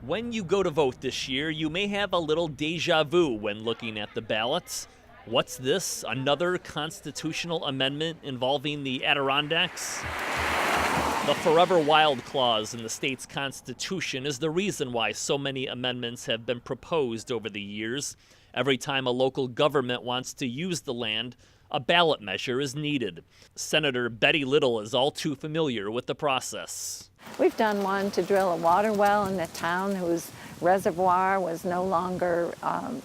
When you go to vote this year, you may have a little deja vu when looking at the ballots. What's this? Another constitutional amendment involving the Adirondacks? The Forever Wild clause in the state's constitution is the reason why so many amendments have been proposed over the years. Every time a local government wants to use the land, a ballot measure is needed. Senator Betty Little is all too familiar with the process. We've done one to drill a water well in a town whose reservoir was no longer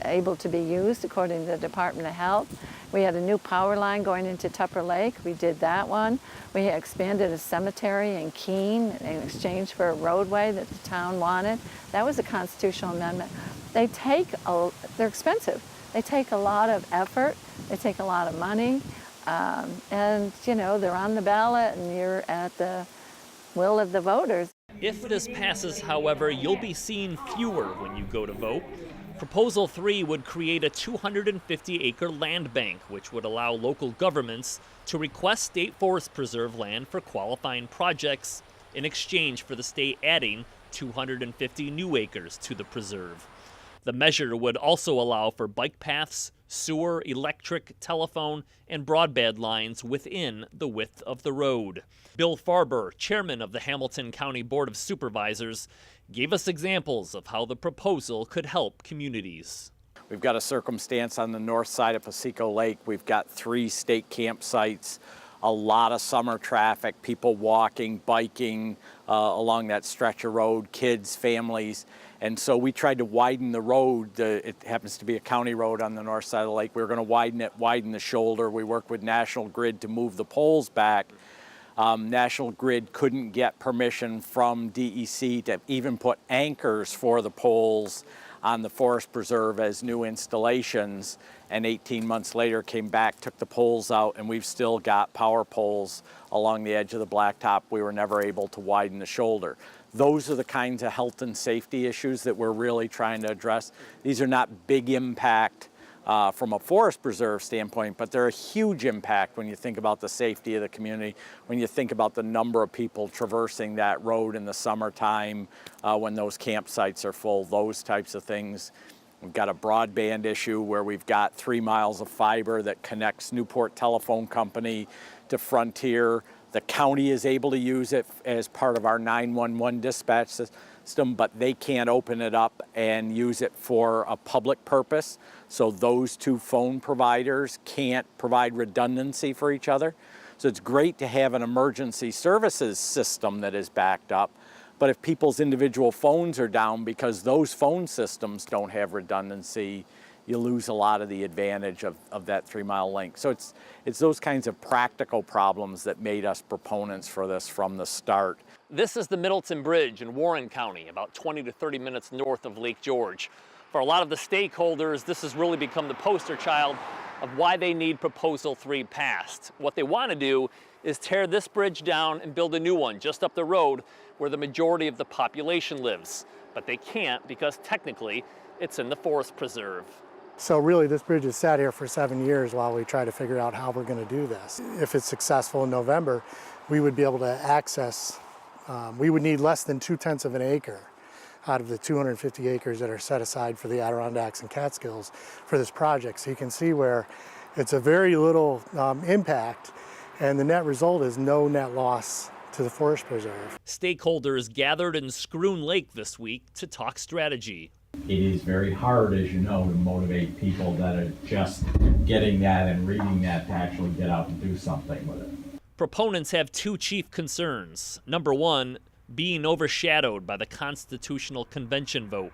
able to be used according to the Department of Health. We had a new power line going into Tupper Lake. We did that one. We expanded a cemetery in Keene in exchange for a roadway that the town wanted. That was a constitutional amendment. They're expensive. They take a lot of effort. They take a lot of money. And, you know, they're on the ballot and you're at the will of the voters. If this passes, however, you'll be seeing fewer when you go to vote. Proposal 3 would create a 250-acre land bank, which would allow local governments to request state forest preserve land for qualifying projects in exchange for the state adding 250 new acres to the preserve. The measure would also allow for bike paths, sewer, electric, telephone, and broadband lines within the width of the road. Bill Farber, chairman of the Hamilton County Board of Supervisors, gave us examples of how the proposal could help communities. We've got a circumstance on the north side of Piseco Lake. We've got 3 state campsites, a lot of summer traffic, people walking, biking along that stretch of road, kids, families. And so we tried to widen the road. It happens to be a county road on the north side of the lake. We were going to widen the shoulder. We worked with National Grid to move the poles back. National Grid couldn't get permission from DEC to even put anchors for the poles on the forest preserve as new installations, and 18 months later came back, took the poles out, and we've still got power poles along the edge of the blacktop. We were never able to widen the shoulder. Those are the kinds of health and safety issues that we're really trying to address. These are not big impact from a forest preserve standpoint, but they're a huge impact when you think about the safety of the community, when you think about the number of people traversing that road in the summertime when those campsites are full, those types of things. We've got a broadband issue where we've got 3 miles of fiber that connects Newport Telephone Company to Frontier. The county is able to use it as part of our 911 dispatch system, but they can't open it up and use it for a public purpose. So those 2 phone providers can't provide redundancy for each other. So it's great to have an emergency services system that is backed up. But if people's individual phones are down because those phone systems don't have redundancy, you lose a lot of the advantage of that 3-mile length. So it's those kinds of practical problems that made us proponents for this from the start. This is the Middleton Bridge in Warren County, about 20 to 30 minutes north of Lake George. For a lot of the stakeholders, this has really become the poster child of why they need Proposal 3 passed. What they want to do is tear this bridge down and build a new one just up the road where the majority of the population lives. But they can't because technically it's in the forest preserve. So really this bridge has sat here for 7 years while we try to figure out how we're going to do this. If it's successful in November, we would be able to access, we would need less than 2/10 of an acre out of the 250 acres that are set aside for the Adirondacks and Catskills for this project. So you can see where it's a very little impact, and the net result is no net loss to the forest preserve. Stakeholders gathered in Scroon Lake this week to talk strategy. It is very hard, as you know, to motivate people that are just getting that and reading that to actually get out and do something with it. Proponents have 2 chief concerns. Number 1, being overshadowed by the Constitutional Convention vote.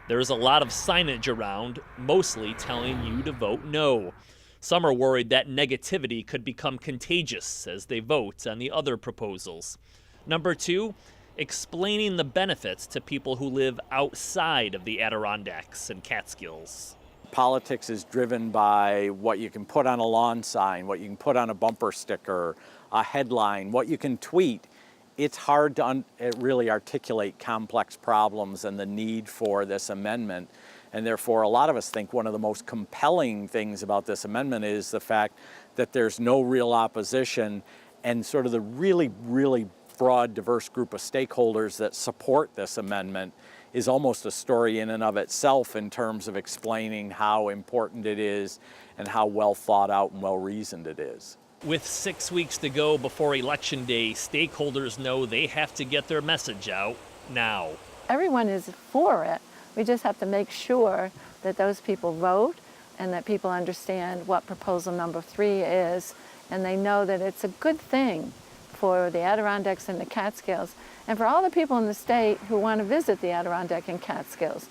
There is a lot of signage around, mostly telling you to vote no. Some are worried that negativity could become contagious as they vote on the other proposals. Number 2, explaining the benefits to people who live outside of the Adirondacks and Catskills. Politics is driven by what you can put on a lawn sign, what you can put on a bumper sticker, a headline, what you can tweet. It's hard to really articulate complex problems and the need for this amendment. And therefore, a lot of us think one of the most compelling things about this amendment is the fact that there's no real opposition and sort of the really, really broad, diverse group of stakeholders that support this amendment is almost a story in and of itself in terms of explaining how important it is and how well thought out and well reasoned it is. With 6 weeks to go before Election Day, stakeholders know they have to get their message out now. Everyone is for it. We just have to make sure that those people vote and that people understand what proposal number 3 is, and they know that it's a good thing for the Adirondacks and the Catskills, and for all the people in the state who want to visit the Adirondack and Catskills.